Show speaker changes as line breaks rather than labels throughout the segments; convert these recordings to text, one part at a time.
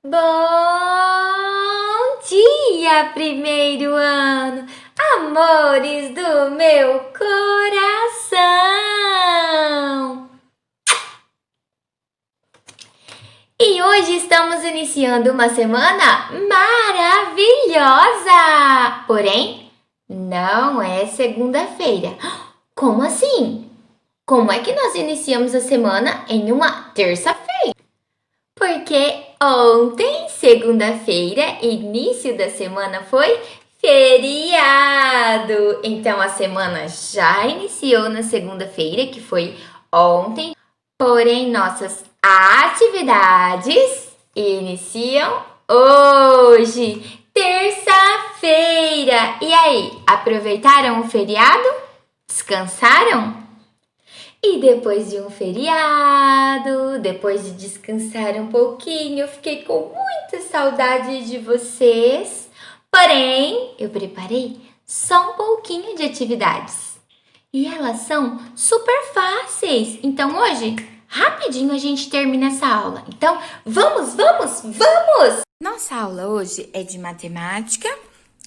Bom dia, primeiro ano, amores do meu coração! E hoje estamos iniciando uma semana maravilhosa! Porém, não é segunda-feira. Como assim? Como é que nós iniciamos a semana em uma terça-feira? Porque ontem, segunda-feira, início da semana, foi feriado. Então a semana já iniciou na segunda-feira, que foi ontem. Porém, nossas atividades iniciam hoje, terça-feira. E aí, aproveitaram o feriado? Descansaram? E depois de um feriado, depois de descansar um pouquinho, eu fiquei com muita saudade de vocês. Porém, eu preparei só um pouquinho de atividades. E elas são super fáceis. Então hoje, rapidinho a gente termina essa aula. Então, vamos! Nossa aula hoje é de matemática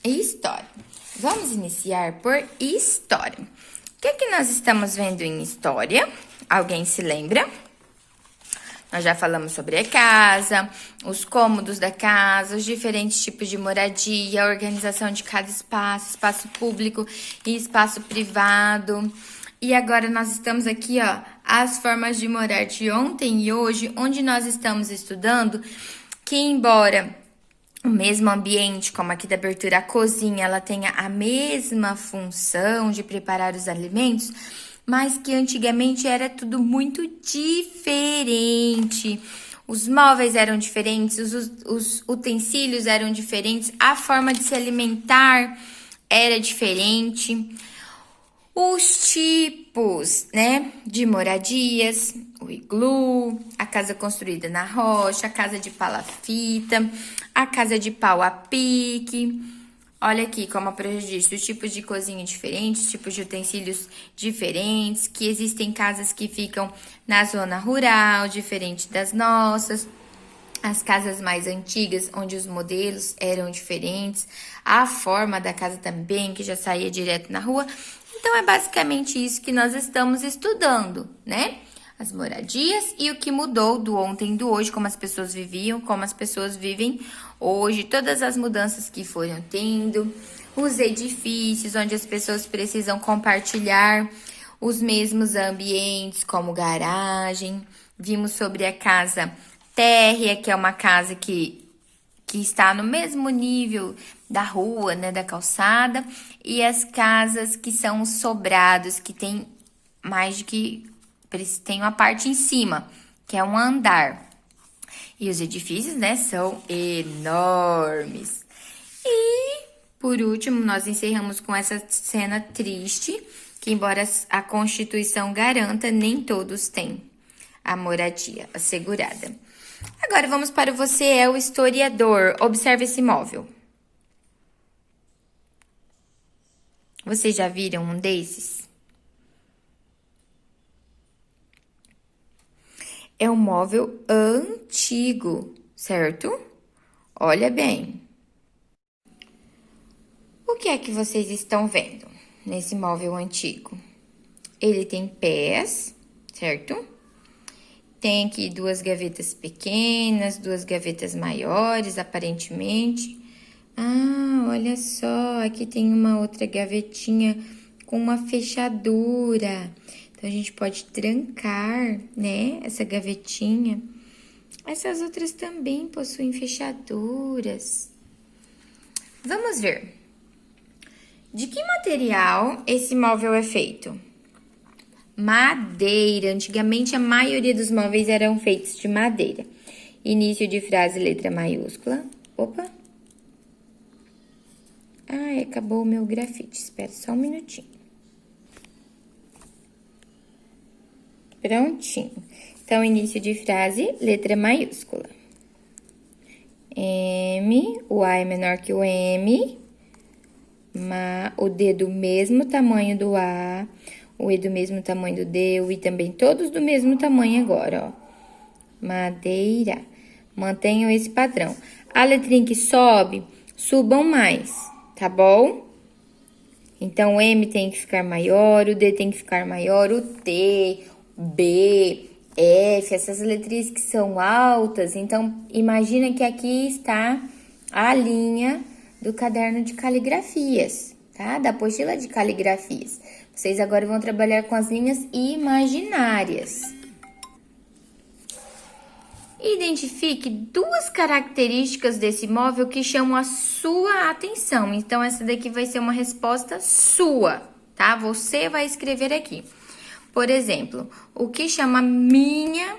e história. Vamos iniciar por história. O que nós estamos vendo em história? Alguém se lembra? Nós já falamos sobre a casa, os cômodos da casa, os diferentes tipos de moradia, a organização de cada espaço, espaço público e espaço privado. E agora nós estamos aqui, ó, as formas de morar de ontem e hoje, onde nós estamos estudando que embora o mesmo ambiente, como aqui da abertura, a cozinha, ela tenha a mesma função de preparar os alimentos, mas que antigamente era tudo muito diferente. Os móveis eram diferentes, os utensílios eram diferentes, a forma de se alimentar era diferente. Os tipos, né, de moradias, o iglu, a casa construída na rocha, a casa de palafita, a casa de pau a pique. Olha aqui como a Proja disse, os tipos de cozinha diferentes, tipos de utensílios diferentes, que existem casas que ficam na zona rural, diferente das nossas. As casas mais antigas, onde os modelos eram diferentes, a forma da casa também, que já saía direto na rua. Então, é basicamente isso que nós estamos estudando, né? As moradias e o que mudou do ontem e do hoje, como as pessoas viviam, como as pessoas vivem hoje, todas as mudanças que foram tendo, os edifícios, onde as pessoas precisam compartilhar os mesmos ambientes, como garagem. Vimos sobre a casa térrea, que é uma casa que está no mesmo nível da rua, né, da calçada, e as casas que são sobrados, que tem mais de que tem uma parte em cima, que é um andar. E os edifícios, né, são enormes. E, por último, nós encerramos com essa cena triste, que embora a Constituição garanta, nem todos têm a moradia assegurada. Agora vamos para o Você é o Historiador. Observe esse móvel. Vocês já viram um desses? É um móvel antigo, certo? Olha bem. O que é que vocês estão vendo nesse móvel antigo? Ele tem pés, certo? Tem aqui duas gavetas pequenas, duas gavetas maiores, aparentemente. Ah, olha só, aqui tem uma outra gavetinha com uma fechadura. Então, a gente pode trancar, né, essa gavetinha. Essas outras também possuem fechaduras. Vamos ver. De que material esse móvel é feito? Madeira. Antigamente, a maioria dos móveis eram feitos de madeira. Início de frase, letra maiúscula. Opa! Ah, acabou o meu grafite. Espera só um minutinho. Prontinho. Então, início de frase, letra maiúscula. M, o A é menor que o M. O D do mesmo tamanho do A. O E do mesmo tamanho do D, o I também, todos do mesmo tamanho agora, ó. Madeira. Mantenham esse padrão. A letrinha que sobe, subam mais, tá bom? Então, o M tem que ficar maior, o D tem que ficar maior, o T, B, F, essas letrinhas que são altas. Então, imagina que aqui está a linha do caderno de caligrafias, tá? Da apostila de caligrafias. Vocês agora vão trabalhar com as linhas imaginárias. Identifique duas características desse móvel que chamam a sua atenção. Então, essa daqui vai ser uma resposta sua, tá? Você vai escrever aqui. Por exemplo, o que chama minha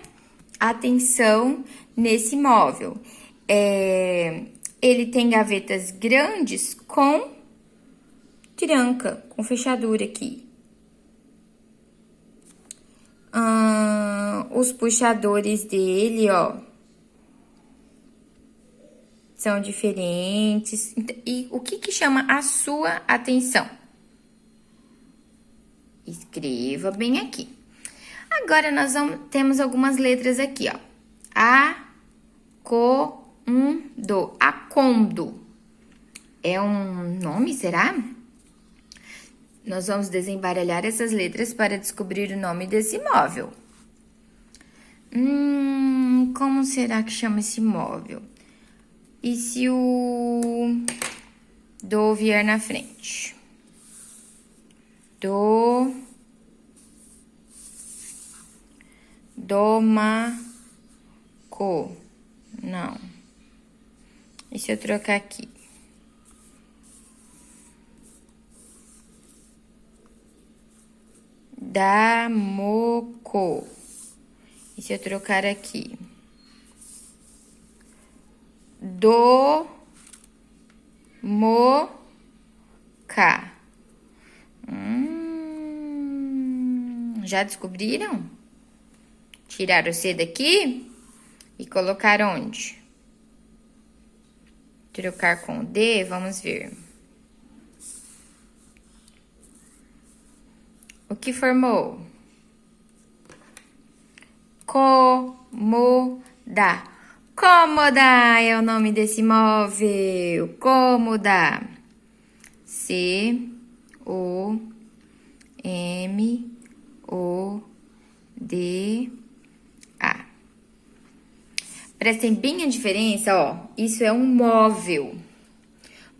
atenção nesse móvel? Ele tem gavetas grandes com tranca, com fechadura aqui. Os puxadores dele, ó, são diferentes. E o que chama a sua atenção? Escreva bem aqui. Agora, temos algumas letras aqui, ó. Acondo. Acondo. É um nome, será? Nós vamos desembaralhar essas letras para descobrir o nome desse móvel. Como será que chama esse móvel? E se o do vier na frente? Domaco. Não. E se eu trocar aqui? Damoco. E se eu trocar aqui? Moca. Já descobriram? Tirar o C daqui e colocar onde? Trocar com o D, vamos ver. O que formou? Cômoda. Cômoda é o nome desse móvel. Cômoda. C-O-M-O-D-A. Prestem bem a diferença, ó. Isso é um móvel.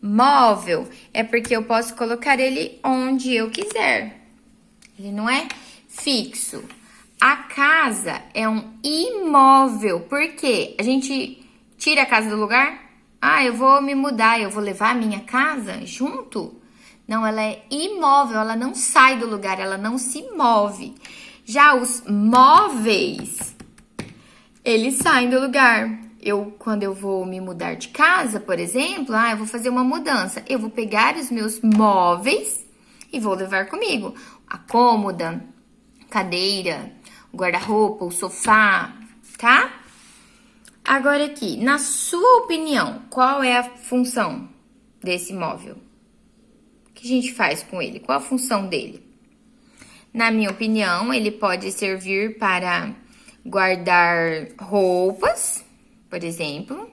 Móvel é porque eu posso colocar ele onde eu quiser. Ele não é fixo. A casa é um imóvel. Por quê? A gente tira a casa do lugar? Eu vou me mudar, eu vou levar a minha casa junto? Não, ela é imóvel, ela não sai do lugar, ela não se move. Já os móveis, eles saem do lugar. Quando eu vou me mudar de casa, por exemplo, eu vou fazer uma mudança. Eu vou pegar os meus móveis e vou levar comigo. A cômoda, cadeira, o guarda-roupa, o sofá, tá? Agora aqui, na sua opinião, qual é a função desse móvel? O que a gente faz com ele? Qual a função dele? Na minha opinião, ele pode servir para guardar roupas, por exemplo,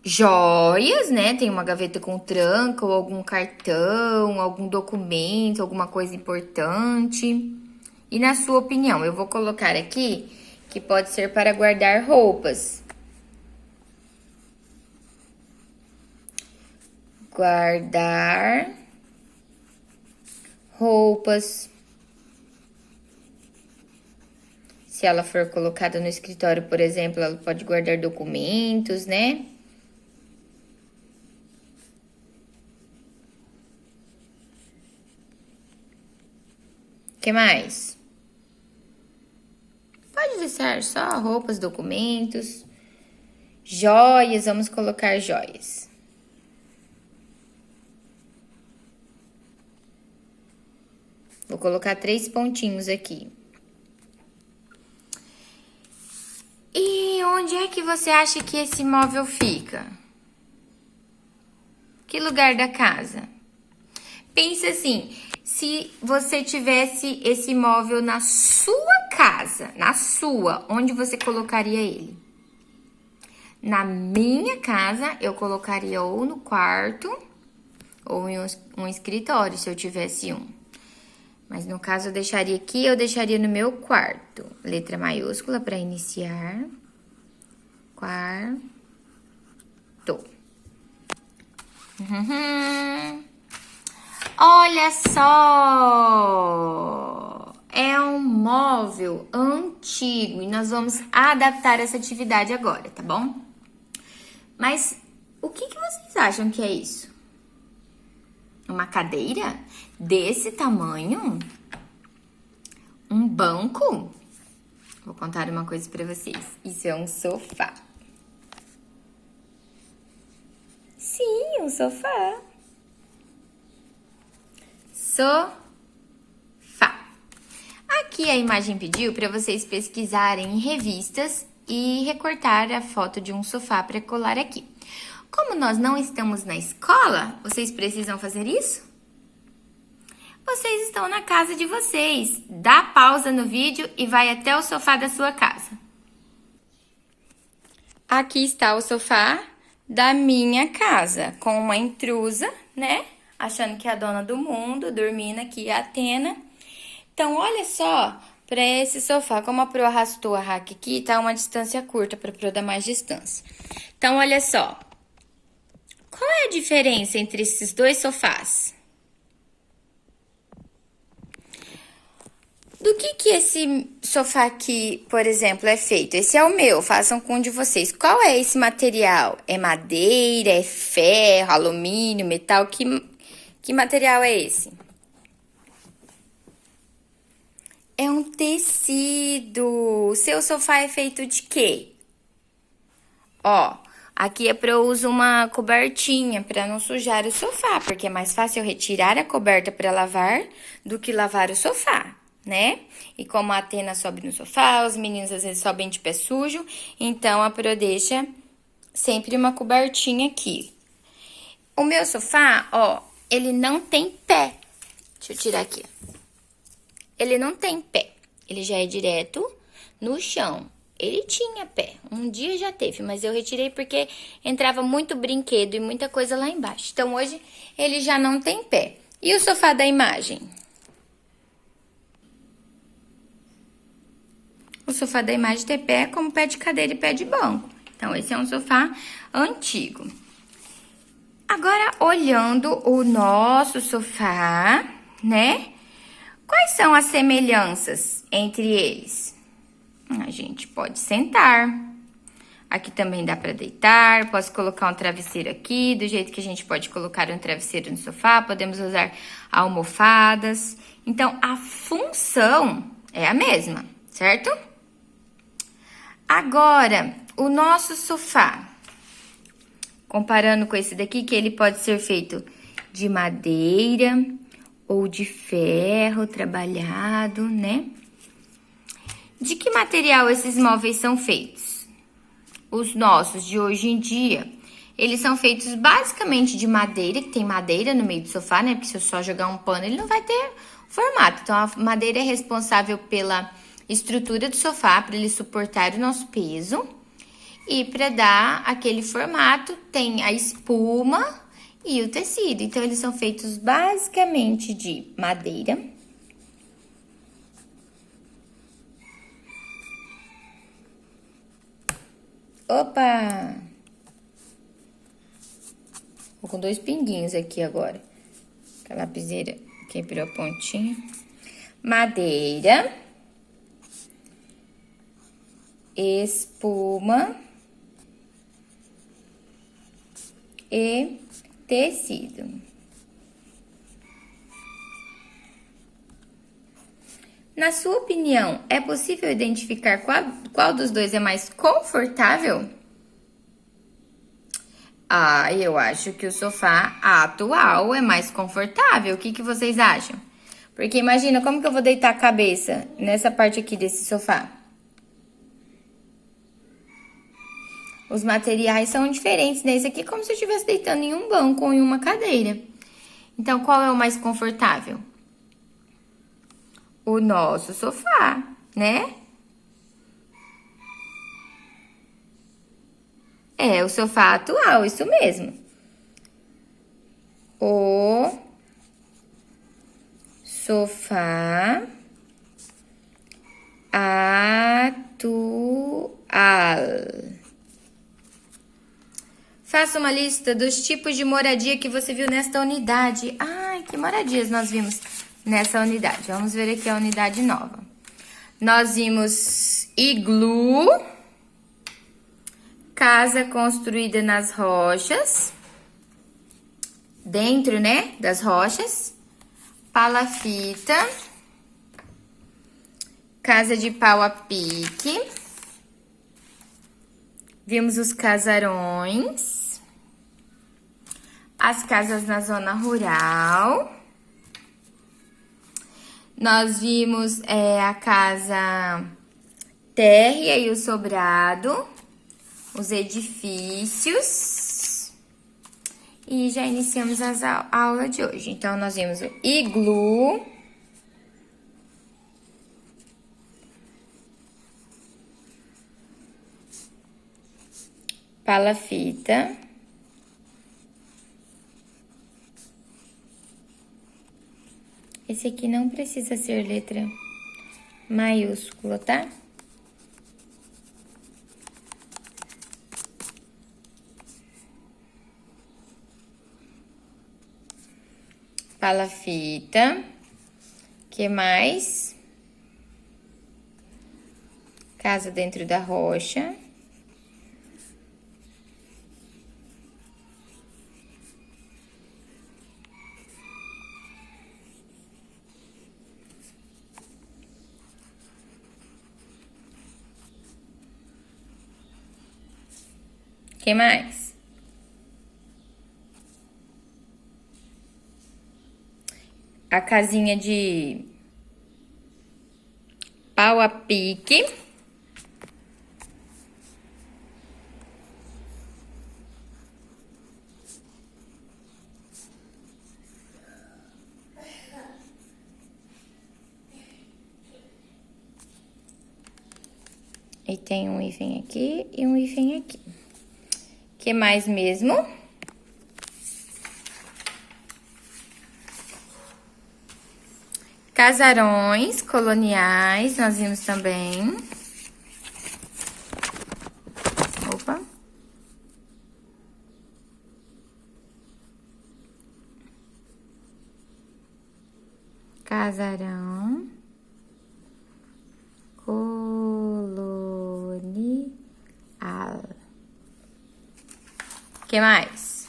joias, né? Tem uma gaveta com tranca ou algum cartão, algum documento, alguma coisa importante. E na sua opinião, eu vou colocar aqui que pode ser para guardar roupas. Guardar roupas. Se ela for colocada no escritório, por exemplo, ela pode guardar documentos, né? O que mais? Pode ser só roupas, documentos, joias, vamos colocar joias. Vou colocar 3 pontinhos aqui. E onde é que você acha que esse móvel fica? Que lugar da casa? Pensa assim, se você tivesse esse móvel na sua casa, onde você colocaria ele? Na minha casa, eu colocaria ou no quarto ou em um escritório, se eu tivesse um. Mas no caso, eu deixaria aqui, eu deixaria no meu quarto. Letra maiúscula para iniciar. Quarto. Olha só! É um móvel antigo e nós vamos adaptar essa atividade agora, tá bom? Mas o que vocês acham que é isso? Uma cadeira desse tamanho? Um banco? Vou contar uma coisa pra vocês. Isso é um sofá. Sim, um sofá. Sofá. Aqui a imagem pediu para vocês pesquisarem em revistas e recortar a foto de um sofá para colar aqui. Como nós não estamos na escola, vocês precisam fazer isso? Vocês estão na casa de vocês. Dá pausa no vídeo e vai até o sofá da sua casa. Aqui está o sofá da minha casa, com uma intrusa, né? Achando que é a dona do mundo, dormindo aqui, a Atena. Então, olha só para esse sofá. Como a Pro arrastou a rack aqui, tá uma distância curta para Pro dar mais distância. Então, olha só. Qual é a diferença entre esses dois sofás? Do que esse sofá aqui, por exemplo, é feito? Esse é o meu, façam com um de vocês. Qual é esse material? É madeira, é ferro, alumínio, metal? Que material é esse? É um tecido. O seu sofá é feito de quê? Ó, aqui é para eu usar uma cobertinha para não sujar o sofá, porque é mais fácil eu retirar a coberta para lavar do que lavar o sofá, né? E como a Atena sobe no sofá, os meninos às vezes sobem de pé sujo, então a Pro deixa sempre uma cobertinha aqui. O meu sofá, ó, ele não tem pé. Deixa eu tirar aqui. Ele não tem pé, ele já é direto no chão. Ele tinha pé, um dia já teve, mas eu retirei porque entrava muito brinquedo e muita coisa lá embaixo. Então, hoje, ele já não tem pé. E o sofá da imagem? O sofá da imagem tem pé como pé de cadeira e pé de banco. Então, esse é um sofá antigo. Agora, olhando o nosso sofá, né? Quais são as semelhanças entre eles? A gente pode sentar. Aqui também dá para deitar. Posso colocar um travesseiro aqui, do jeito que a gente pode colocar um travesseiro no sofá. Podemos usar almofadas. Então, a função é a mesma, certo? Agora, o nosso sofá. Comparando com esse daqui, que ele pode ser feito de madeira ou de ferro trabalhado, né? De que material esses móveis são feitos? Os nossos de hoje em dia, eles são feitos basicamente de madeira, que tem madeira no meio do sofá, né? Porque se eu só jogar um pano, ele não vai ter formato. Então, a madeira é responsável pela estrutura do sofá, para ele suportar o nosso peso. E para dar aquele formato, tem a espuma e o tecido. Então, eles são feitos basicamente de madeira. Opa! Vou com 2 pinguinhos aqui agora. A lapiseira quebrou a pontinha. Madeira. Espuma. E tecido. Na sua opinião, é possível identificar qual dos dois é mais confortável? Ah, eu acho que o sofá atual é mais confortável. O que vocês acham? Porque imagina, como que eu vou deitar a cabeça nessa parte aqui desse sofá? Os materiais são diferentes, né? Esse aqui é como se eu estivesse deitando em um banco ou em uma cadeira. Então, qual é o mais confortável? O nosso sofá, né? É, o sofá atual, isso mesmo. O sofá atual. Faça uma lista dos tipos de moradia que você viu nesta unidade. Ai, que moradias nós vimos nessa unidade. Vamos ver aqui a unidade nova. Nós vimos iglu, casa construída nas rochas, dentro, né, das rochas, palafita, casa de pau a pique, vimos os casarões, as casas na zona rural, nós vimos a casa térrea e o sobrado, os edifícios, e já iniciamos a aula de hoje. Então, nós vimos o iglu, palafita, esse aqui não precisa ser letra maiúscula, tá? Palafita, que mais? Casa dentro da rocha. Que mais? A casinha de pau a pique. E tem um hífen aqui e um hífen aqui. Que mais mesmo? Casarões coloniais, nós vimos também. Opa. Casarão colonial. Que mais?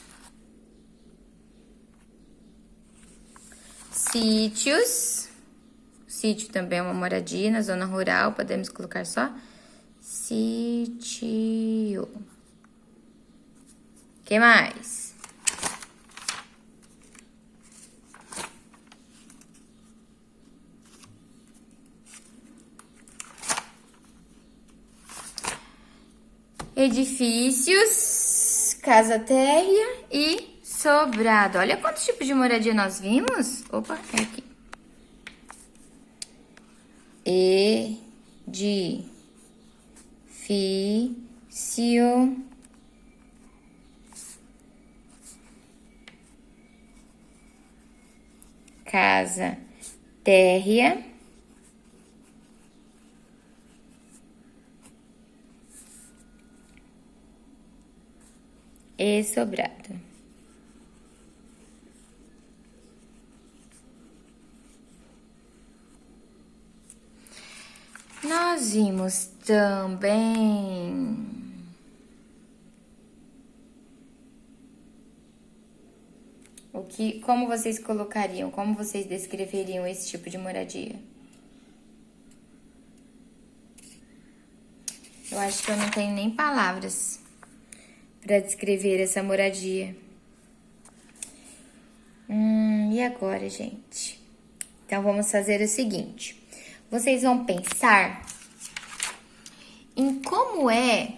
Sítios. Sítio também é uma moradia na zona rural, podemos colocar só sítio. Que mais? Edifícios, casa térrea e sobrado. Olha quantos tipos de moradia nós vimos. Opa, é aqui. Edifício, casa térrea e sobrado. Nós vimos também como vocês colocariam, como vocês descreveriam esse tipo de moradia? Eu acho que eu não tenho nem palavras para descrever essa moradia. E agora, gente? Então, vamos fazer o seguinte. Vocês vão pensar em como é,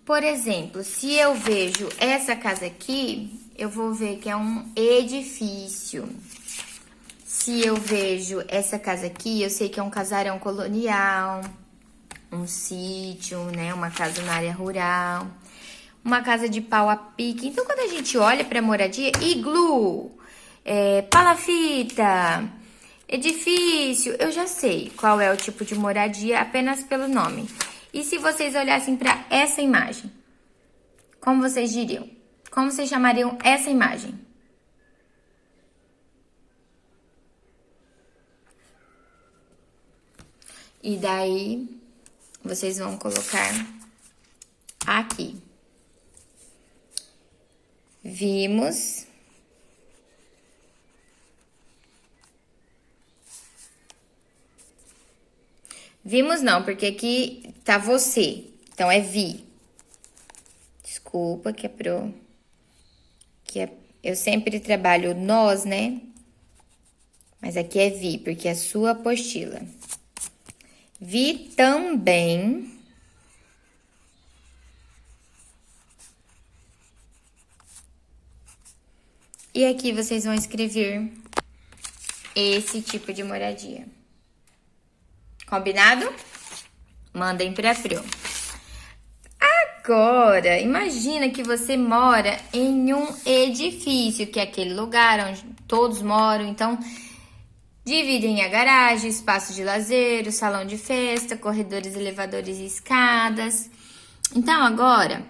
por exemplo, se eu vejo essa casa aqui, eu vou ver que é um edifício. Se eu vejo essa casa aqui, eu sei que é um casarão colonial, um sítio, né? Uma casa na área rural. uma casa de pau a pique. Então, quando a gente olha para moradia, iglu, palafita, edifício, eu já sei qual é o tipo de moradia apenas pelo nome. E se vocês olhassem para essa imagem, como vocês diriam? Como vocês chamariam essa imagem? E daí, vocês vão colocar aqui. Vimos. Vimos não, porque aqui tá você. Então, é vi. Desculpa, que é pro... eu sempre trabalho nós, né? Mas aqui é vi, porque é sua apostila. Vi também. E aqui vocês vão escrever esse tipo de moradia. Combinado? Mandem pra Pro. Agora, imagina que você mora em um edifício, que é aquele lugar onde todos moram. Então, dividem a garagem, espaço de lazer, o salão de festa, corredores, elevadores e escadas. Então, agora,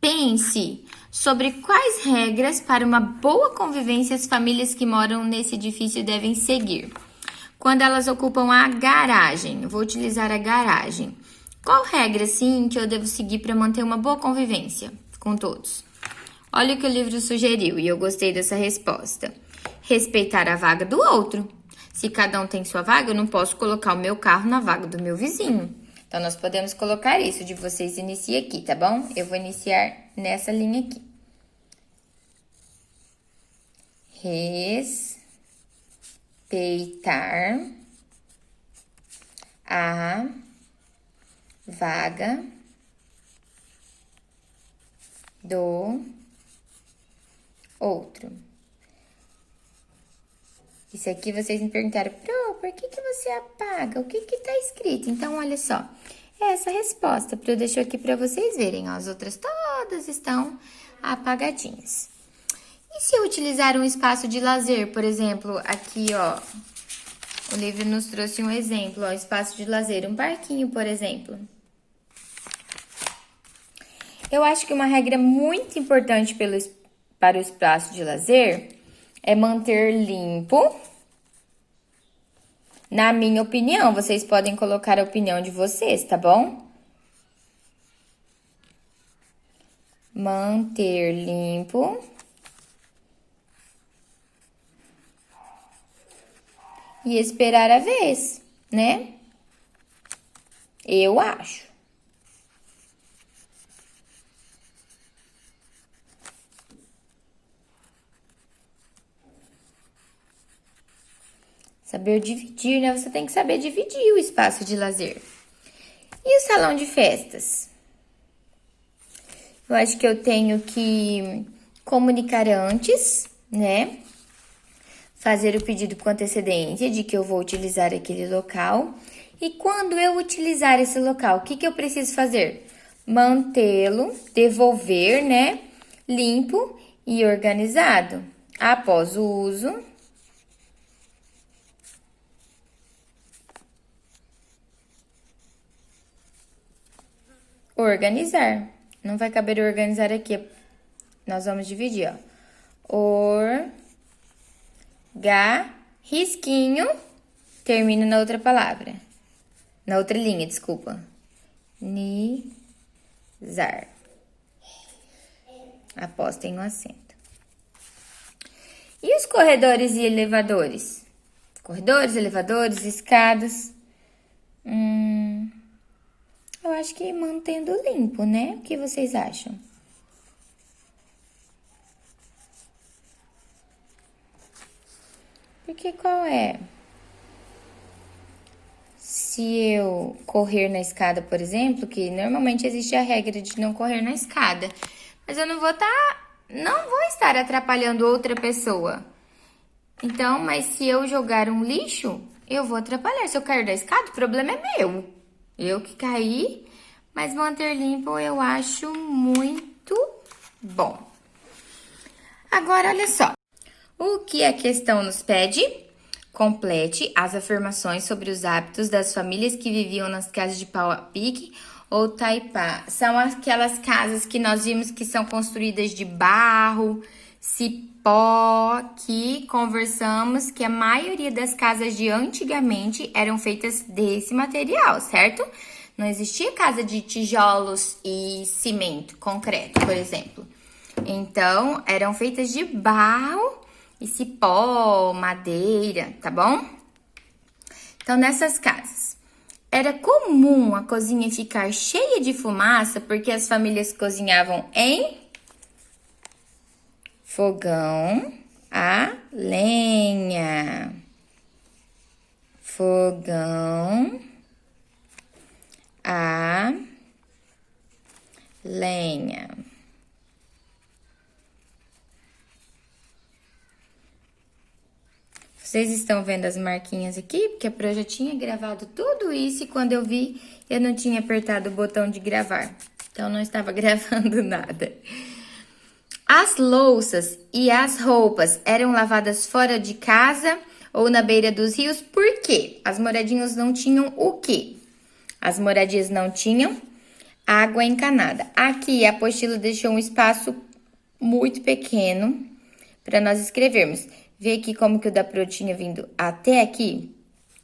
pense sobre quais regras para uma boa convivência as famílias que moram nesse edifício devem seguir. Quando elas ocupam a garagem, eu vou utilizar a garagem. Qual regra, sim, que eu devo seguir para manter uma boa convivência com todos? Olha o que o livro sugeriu e eu gostei dessa resposta. Respeitar a vaga do outro. Se cada um tem sua vaga, eu não posso colocar o meu carro na vaga do meu vizinho. Então, nós podemos colocar isso de vocês iniciar aqui, tá bom? Eu vou iniciar nessa linha aqui. Respeitar a vaga do outro. Isso aqui vocês me perguntaram, Pro, por que você apaga? O que tá escrito? Então, olha só, essa resposta, Pro deixou aqui para vocês verem, ó, as outras todas estão apagadinhas. E se eu utilizar um espaço de lazer, por exemplo, aqui, ó, o livro nos trouxe um exemplo, ó, espaço de lazer, um parquinho, por exemplo. Eu acho que uma regra muito importante para o espaço de lazer é manter limpo. Na minha opinião, vocês podem colocar a opinião de vocês, tá bom? Manter limpo. E esperar a vez, né? Eu acho. Saber dividir, né? Você tem que saber dividir o espaço de lazer. E o salão de festas? Eu acho que eu tenho que comunicar antes, né? Fazer o pedido com antecedência de que eu vou utilizar aquele local. E quando eu utilizar esse local, o que eu preciso fazer? Mantê-lo, devolver, né? Limpo e organizado. Após o uso, organizar. Não vai caber organizar aqui. Nós vamos dividir, ó. Risquinho, termina na outra palavra. Na outra linha, desculpa. Nizar. Após tem um acento. E os corredores e elevadores? Corredores, elevadores, escadas. Eu acho que mantendo limpo, né? O que vocês acham? Porque qual é? Se eu correr na escada, por exemplo, que normalmente existe a regra de não correr na escada, mas eu não vou estar atrapalhando outra pessoa. Então, mas se eu jogar um lixo, eu vou atrapalhar. Se eu cair da escada, o problema é meu. Eu que caí, mas manter limpo eu acho muito bom. Agora, olha só. O que a questão nos pede? Complete as afirmações sobre os hábitos das famílias que viviam nas casas de pau a pique ou taipá. São aquelas casas que nós vimos que são construídas de barro, cipó, que conversamos que a maioria das casas de antigamente eram feitas desse material, certo? Não existia casa de tijolos e cimento, concreto, por exemplo. Então, eram feitas de barro e cipó, madeira, tá bom? Então, nessas casas, era comum a cozinha ficar cheia de fumaça porque as famílias cozinhavam em fogão a lenha. Fogão a lenha. Vocês estão vendo as marquinhas aqui? Porque eu já tinha gravado tudo isso e quando eu vi, eu não tinha apertado o botão de gravar. Então, não estava gravando nada. As louças e as roupas eram lavadas fora de casa ou na beira dos rios. Por quê? As moradias não tinham o quê? As moradias não tinham água encanada. Aqui, a apostila deixou um espaço muito pequeno para nós escrevermos. Vê aqui como que o da Pro tinha vindo até aqui.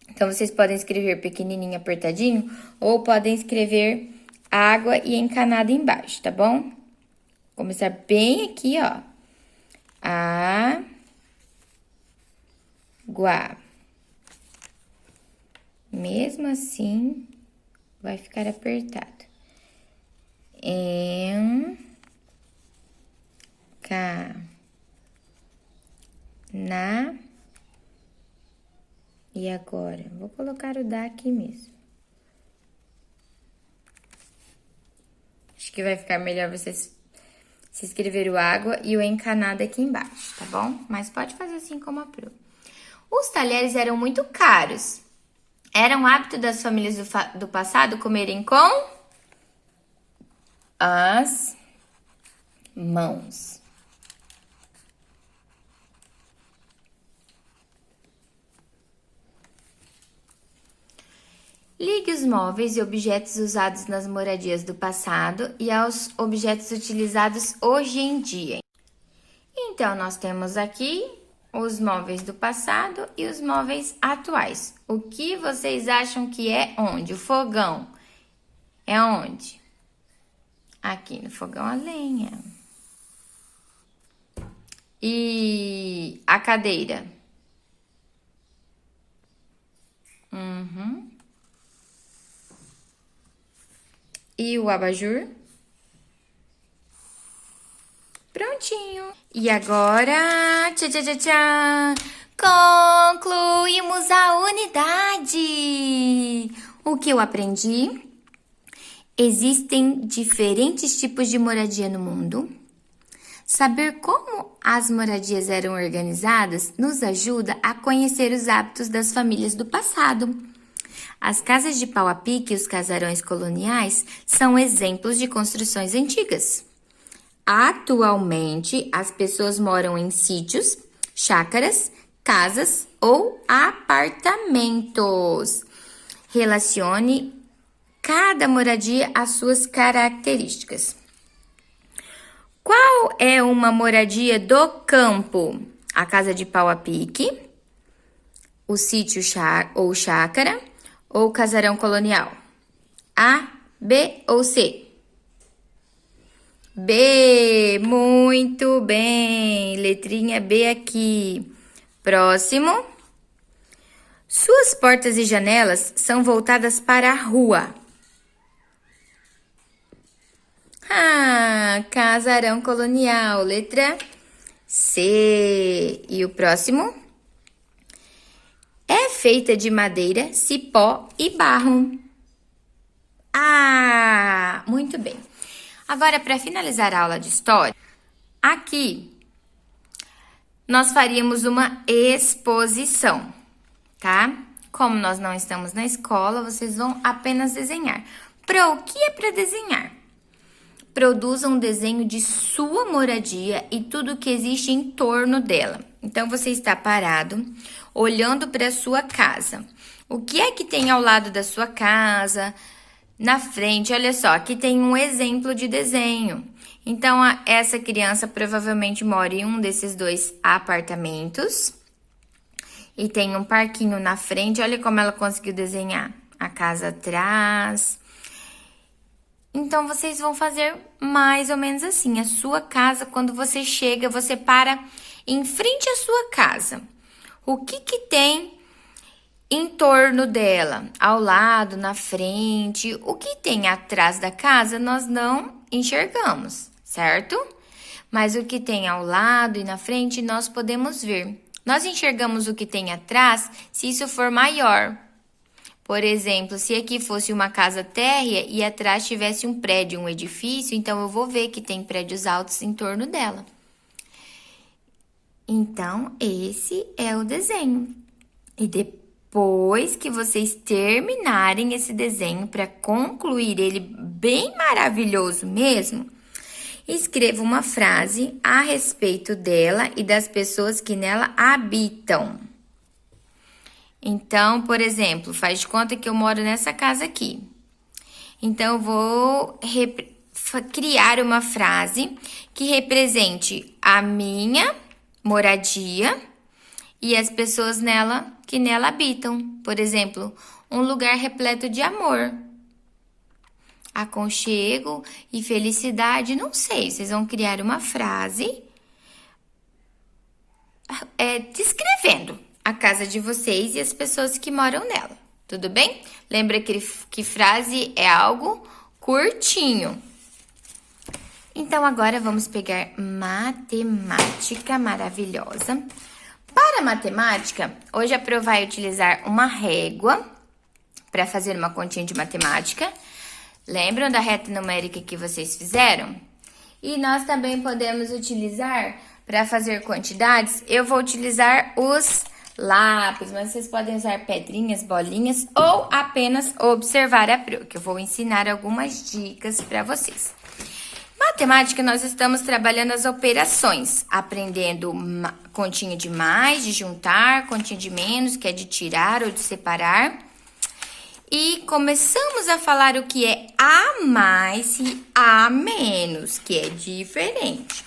Então, vocês podem escrever pequenininho, apertadinho, ou podem escrever água e encanada embaixo, tá bom? Começar bem aqui, ó. Água. Mesmo assim, vai ficar apertado. E agora? Vou colocar o da aqui mesmo. Acho que vai ficar melhor vocês se escrever o água e o encanado aqui embaixo, tá bom? Mas pode fazer assim como a Pro. Os talheres eram muito caros. Era um hábito das famílias do passado comerem com as mãos. Ligue os móveis e objetos usados nas moradias do passado e aos objetos utilizados hoje em dia. Então, nós temos aqui os móveis do passado e os móveis atuais. O que vocês acham que é onde? O fogão é onde? Aqui no fogão a lenha. E a cadeira? E o abajur? Prontinho. E agora, tchá, tchá, tchá, tchá, concluímos a unidade. O que eu aprendi? Existem diferentes tipos de moradia no mundo. Saber como as moradias eram organizadas nos ajuda a conhecer os hábitos das famílias do passado. As casas de pau a pique e os casarões coloniais são exemplos de construções antigas. Atualmente, as pessoas moram em sítios, chácaras, casas ou apartamentos. Relacione cada moradia às suas características. Qual é uma moradia do campo? A casa de pau a pique, o sítio ou chácara ou casarão colonial? A, B ou C? B, muito bem. Letrinha B aqui. Próximo. Suas portas e janelas são voltadas para a rua. Casarão colonial. Letra C. E o próximo? É feita de madeira, cipó e barro. Muito bem. Agora, para finalizar a aula de história, aqui nós faríamos uma exposição, tá? Como nós não estamos na escola, vocês vão apenas desenhar. Pro, o que é para desenhar? Produza um desenho de sua moradia e tudo que existe em torno dela. Então, você está parado, olhando para a sua casa. O que é que tem ao lado da sua casa? Na frente, olha só, aqui tem um exemplo de desenho. Então, essa criança provavelmente mora em um desses 2 apartamentos. E tem um parquinho na frente. Olha como ela conseguiu desenhar a casa atrás. Então, vocês vão fazer mais ou menos assim. A sua casa, quando você chega, você para em frente à sua casa. O que tem em torno dela? Ao lado, na frente. O que tem atrás da casa, nós não enxergamos, certo? Mas o que tem ao lado e na frente, nós podemos ver. Nós enxergamos o que tem atrás se isso for maior. Por exemplo, se aqui fosse uma casa térrea e atrás tivesse um prédio, um edifício, então eu vou ver que tem prédios altos em torno dela. Então, esse é o desenho. E depois que vocês terminarem esse desenho, para concluir ele bem maravilhoso mesmo, escreva uma frase a respeito dela e das pessoas que nela habitam. Então, por exemplo, faz de conta que eu moro nessa casa aqui. Então, eu vou criar uma frase que represente a minha moradia e as pessoas que nela habitam. Por exemplo, um lugar repleto de amor, aconchego e felicidade. Não sei, vocês vão criar uma frase descrevendo a casa de vocês e as pessoas que moram nela, tudo bem? Lembra que frase é algo curtinho. Então, agora vamos pegar matemática maravilhosa. Para matemática, hoje a Pro vai utilizar uma régua para fazer uma continha de matemática. Lembram da reta numérica que vocês fizeram? E nós também podemos utilizar, para fazer quantidades, eu vou utilizar os lápis, mas vocês podem usar pedrinhas, bolinhas ou apenas observar a Pro, que eu vou ensinar algumas dicas para vocês. Matemática, nós estamos trabalhando as operações, aprendendo continha de mais, de juntar, continha de menos, que é de tirar ou de separar. E começamos a falar o que é a mais e a menos, que é diferente.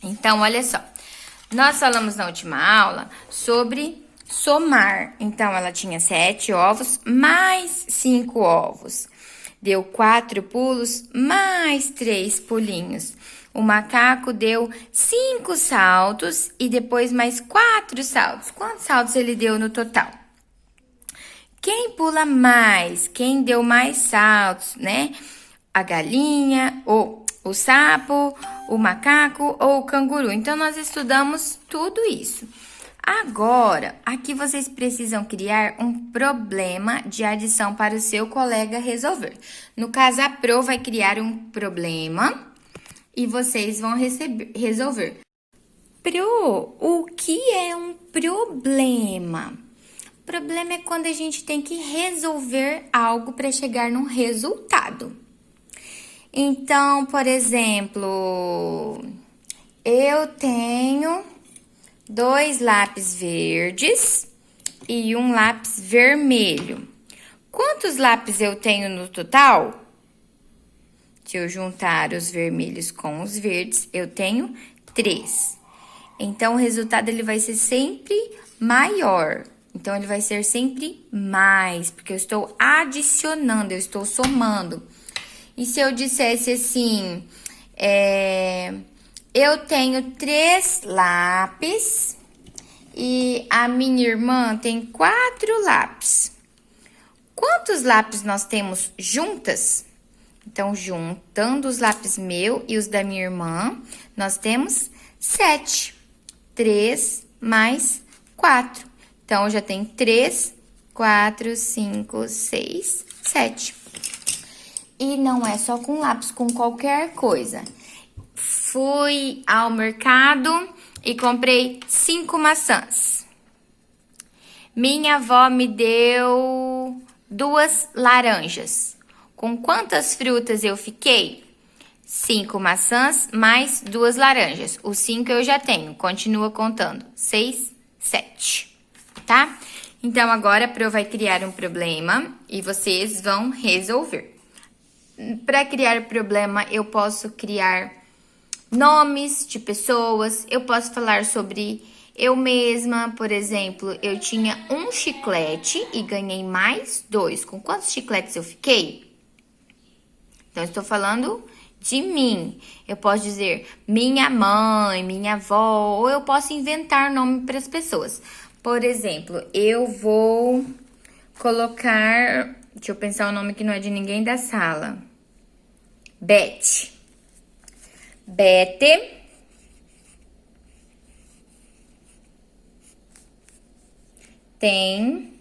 Então, olha só. Nós falamos na última aula sobre somar. Então, ela tinha 7 ovos mais 5 ovos. Deu 4 pulos mais 3 pulinhos. O macaco deu 5 saltos e depois mais 4 saltos. Quantos saltos ele deu no total? Quem pula mais? Quem deu mais saltos, né? A galinha ou o sapo, o macaco ou o canguru. Então, nós estudamos tudo isso. Agora, aqui vocês precisam criar um problema de adição para o seu colega resolver. No caso, a Pro vai criar um problema e vocês vão resolver. Pro, o que é um problema? Problema é quando a gente tem que resolver algo para chegar num resultado. Então, por exemplo, eu tenho 2 lápis verdes e um lápis vermelho. Quantos lápis eu tenho no total? Se eu juntar os vermelhos com os verdes, eu tenho 3. Então, o resultado ele vai ser sempre maior. Então, ele vai ser sempre mais, porque eu estou adicionando, eu estou somando. E se eu dissesse assim, eu tenho 3 lápis e a minha irmã tem 4 lápis. Quantos lápis nós temos juntas? Então, juntando os lápis meu e os da minha irmã, nós temos 7. 3 mais 4. Então, eu já tenho 3, 4, 5, 6, 7. E não é só com lápis, com qualquer coisa. Fui ao mercado e comprei 5 maçãs. Minha avó me deu 2 laranjas. Com quantas frutas eu fiquei? 5 maçãs mais 2 laranjas. Os 5 eu já tenho. Continua contando. 6, 7. Tá? Então, agora a Pro vai criar um problema e vocês vão resolver. Para criar problema, eu posso criar nomes de pessoas. Eu posso falar sobre eu mesma. Por exemplo, eu tinha um chiclete e ganhei mais 2. Com quantos chicletes eu fiquei? Então, eu estou falando de mim. Eu posso dizer minha mãe, minha avó, ou eu posso inventar nome para as pessoas. Por exemplo, eu vou colocar... Deixa eu pensar o nome que não é de ninguém da sala. Beth. Beth tem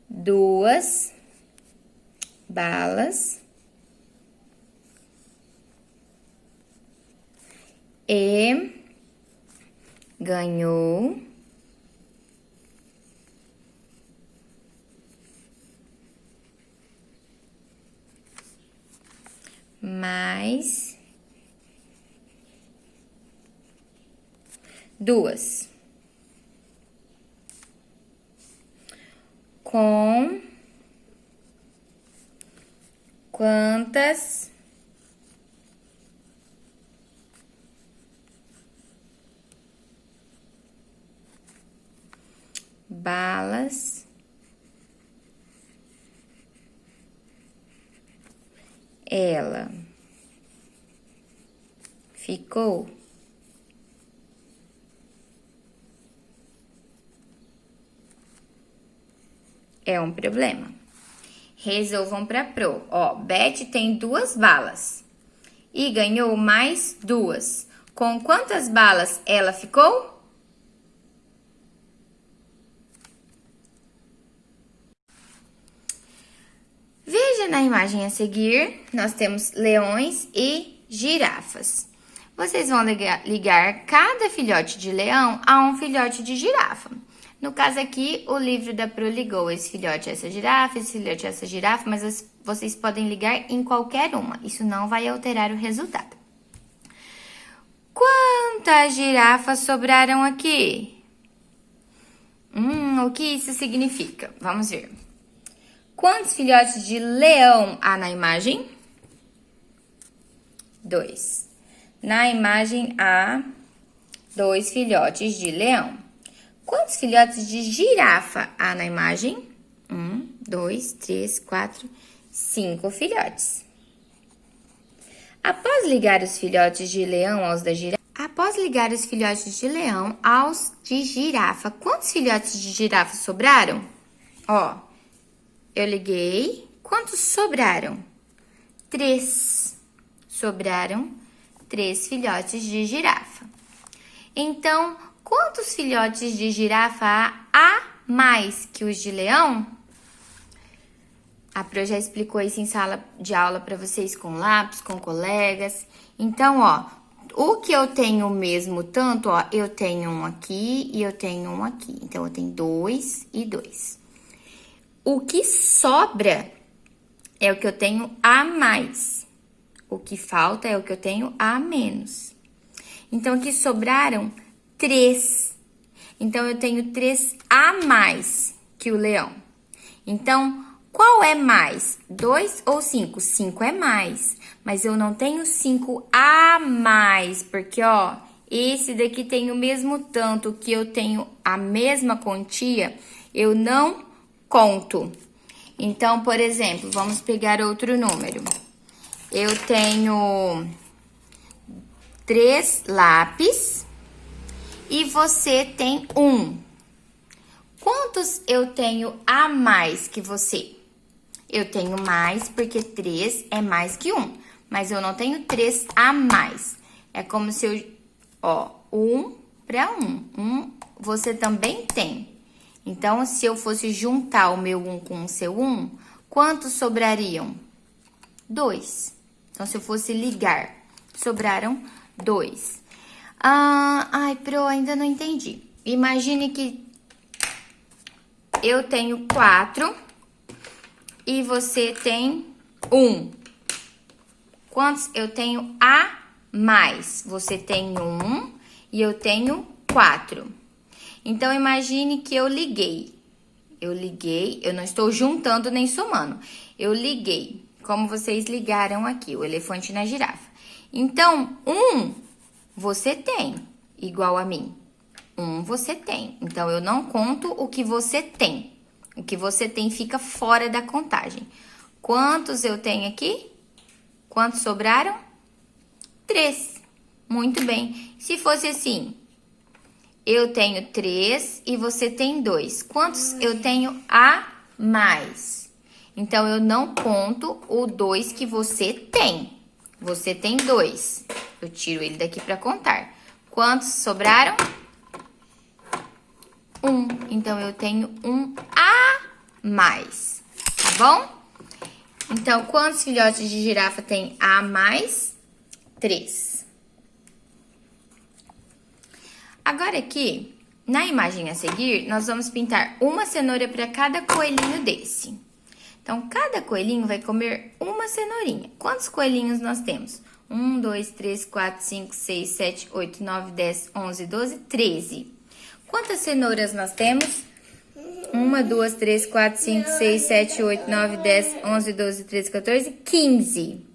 2 balas e ganhou mais 2. Com quantas balas ela ficou? É um problema. Resolvam para Pro. Ó, Beth tem 2 balas e ganhou mais 2. Com quantas balas ela ficou? Veja na imagem a seguir, nós temos leões e girafas. Vocês vão ligar cada filhote de leão a um filhote de girafa. No caso aqui, o livro da Pro ligou esse filhote a essa girafa, esse filhote a essa girafa, mas vocês podem ligar em qualquer uma. Isso não vai alterar o resultado. Quantas girafas sobraram aqui? O que isso significa? Vamos ver. Quantos filhotes de leão há na imagem? 2. Na imagem há 2 filhotes de leão. Quantos filhotes de girafa há na imagem? 1, 2, 3, 4, 5 filhotes. Após ligar os filhotes de leão aos da girafa, quantos filhotes de girafa sobraram? Ó, eu liguei. Quantos sobraram? 3. Sobraram 3 filhotes de girafa. Então, quantos filhotes de girafa há mais que os de leão? A Pro já explicou isso em sala de aula para vocês com lápis, com colegas. Então, ó, o que eu tenho mesmo tanto, ó, eu tenho um aqui e eu tenho um aqui. Então, eu tenho 2 e 2. O que sobra é o que eu tenho a mais. O que falta é o que eu tenho a menos. Então, aqui sobraram 3. Então, eu tenho 3 a mais que o leão. Então, qual é mais? 2 ou 5? 5 é mais. Mas eu não tenho 5 a mais, porque, ó, esse daqui tem o mesmo tanto que eu tenho a mesma quantia, eu não conto. Então, por exemplo, vamos pegar outro número. Eu tenho 3 lápis e você tem 1. Quantos eu tenho a mais que você? Eu tenho mais porque 3 é mais que 1, mas eu não tenho 3 a mais. É como se eu, ó, 1 para 1. Você também tem. Então, se eu fosse juntar o meu 1 com o seu 1, quantos sobrariam? 2. Então, se eu fosse ligar, sobraram 2. Ai, Pro, ainda não entendi. Imagine que eu tenho 4 e você tem 1. Quantos eu tenho a mais? Você tem 1 e eu tenho 4. Então, imagine que eu liguei. Eu não estou juntando nem somando. Eu liguei, como vocês ligaram aqui, o elefante na girafa. Então, 1 você tem, igual a mim. 1 você tem. Então, eu não conto o que você tem. O que você tem fica fora da contagem. Quantos eu tenho aqui? Quantos sobraram? 3. Muito bem. Se fosse assim, eu tenho 3 e você tem 2. Quantos eu tenho a mais? Então, eu não conto o 2 que você tem. Você tem 2. Eu tiro ele daqui para contar. Quantos sobraram? 1. Então, eu tenho 1 a mais. Tá bom? Então, quantos filhotes de girafa tem a mais? 3. Agora aqui, na imagem a seguir, nós vamos pintar uma cenoura para cada coelhinho desse. Então, cada coelhinho vai comer uma cenourinha. Quantos coelhinhos nós temos? 1, 2, 3, 4, 5, 6, 7, 8, 9, 10, 11, 12, 13. Quantas cenouras nós temos? 1, 2, 3, 4, 5, 6, 7, 8, 9, 10, 11, 12, 13, 14, 15.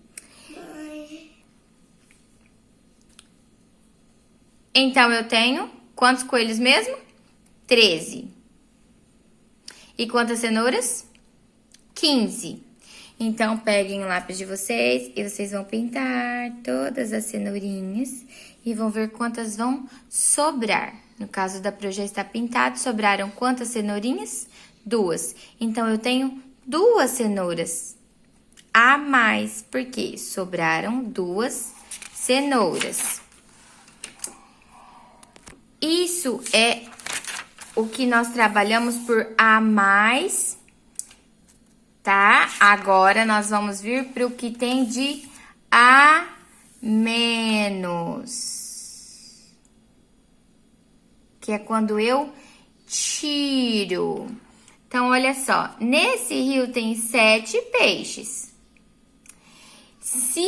Então, eu tenho quantos coelhos mesmo? 13. E quantas cenouras? 15. Então, peguem o lápis de vocês e vocês vão pintar todas as cenourinhas e vão ver quantas vão sobrar. No caso da Pro já está pintado, sobraram quantas cenourinhas? 2. Então, eu tenho 2 cenouras a mais, porque sobraram 2 cenouras. Isso é o que nós trabalhamos por a mais, tá? Agora, nós vamos vir para o que tem de a menos. Que é quando eu tiro. Então, olha só. Nesse rio tem 7 peixes. Se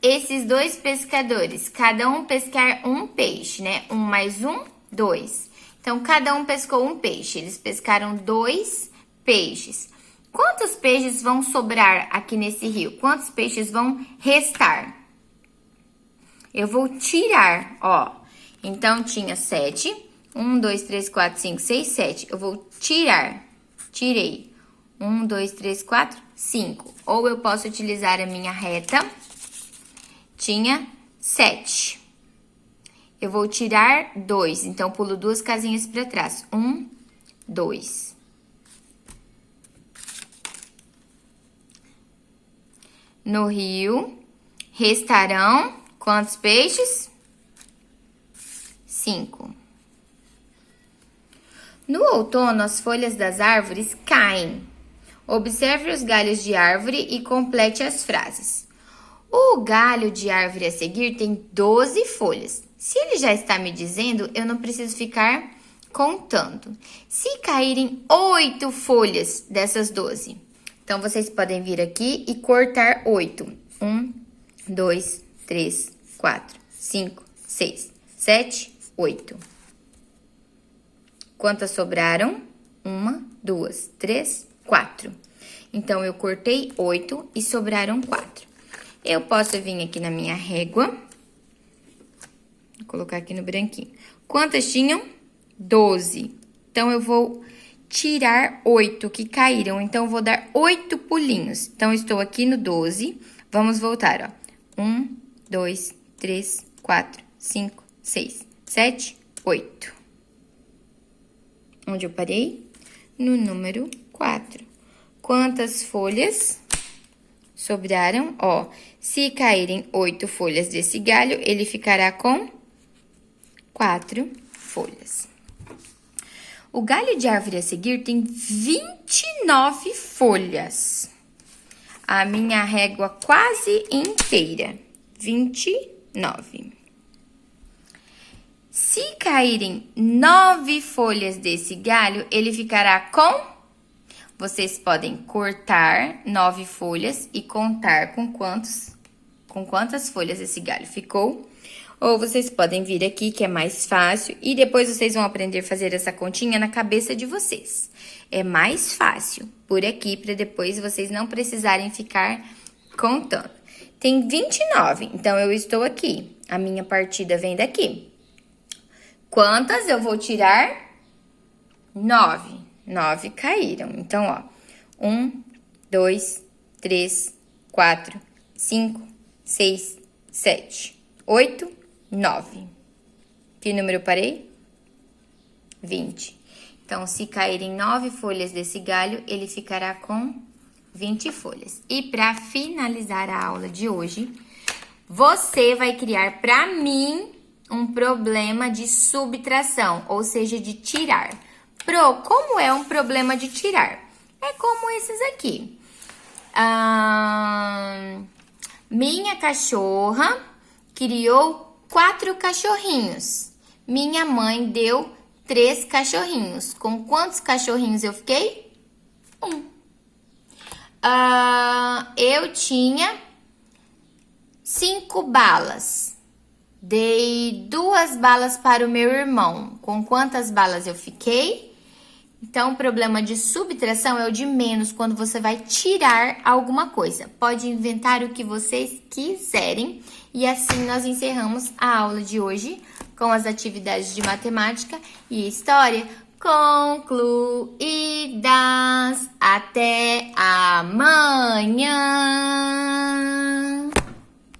esses 2 pescadores, cada um pescar um peixe, né? 1 mais 1, 2. Então, cada um pescou um peixe. Eles pescaram 2 peixes. Quantos peixes vão sobrar aqui nesse rio? Quantos peixes vão restar? Eu vou tirar, ó. Então, tinha 7. 1, 2, 3, 4, 5, 6, 7. Eu vou tirar. Tirei. 1, 2, 3, 4, 5. Ou eu posso utilizar a minha reta. Tinha 7. Eu vou tirar 2. Então, pulo 2 casinhas para trás. 1, 2. No rio, restarão quantos peixes? 5. No outono, as folhas das árvores caem. Observe os galhos de árvore e complete as frases. O galho de árvore a seguir tem 12 folhas. Se ele já está me dizendo, eu não preciso ficar contando. Se caírem 8 folhas dessas 12, então vocês podem vir aqui e cortar 8. 1, 2, 3, 4, 5, 6, 7, 8. Quantas sobraram? 1, 2, 3, 4. Então, eu cortei 8 e sobraram 4. Eu posso vir aqui na minha régua. Vou colocar aqui no branquinho. Quantas tinham? 12. Então, eu vou tirar 8 que caíram. Então, eu vou dar 8 pulinhos. Então, estou aqui no 12. Vamos voltar, ó. 1, 2, 3, 4, 5, 6, 7, 8. Onde eu parei? No número 4. Quantas folhas sobraram? Ó, se caírem 8 folhas desse galho, ele ficará com 4 folhas. O galho de árvore a seguir tem 29 folhas. A minha régua quase inteira. 29. Se caírem 9 folhas desse galho, ele ficará com... Vocês podem cortar 9 folhas e contar com quantas folhas esse galho ficou. Ou vocês podem vir aqui, que é mais fácil, e depois vocês vão aprender a fazer essa continha na cabeça de vocês. É mais fácil por aqui, para depois vocês não precisarem ficar contando. Tem 29, então eu estou aqui. A minha partida vem daqui. Quantas eu vou tirar? 9. 9 caíram. Então, ó. 1, 2, 3, 4, 5, 6, 7, 8, 9. Que número eu parei? 20. Então, se caírem 9 folhas desse galho, ele ficará com 20 folhas. E para finalizar a aula de hoje, você vai criar para mim um problema de subtração, ou seja, de tirar. Pro, como é um problema de tirar? É como esses aqui. Minha cachorra criou 4 cachorrinhos. Minha mãe deu 3 cachorrinhos. Com quantos cachorrinhos eu fiquei? 1. Eu tinha 5 balas. Dei 2 balas para o meu irmão. Com quantas balas eu fiquei? Então, o problema de subtração é o de menos, quando você vai tirar alguma coisa. Pode inventar o que vocês quiserem. E assim nós encerramos a aula de hoje com as atividades de matemática e história concluídas. Até amanhã!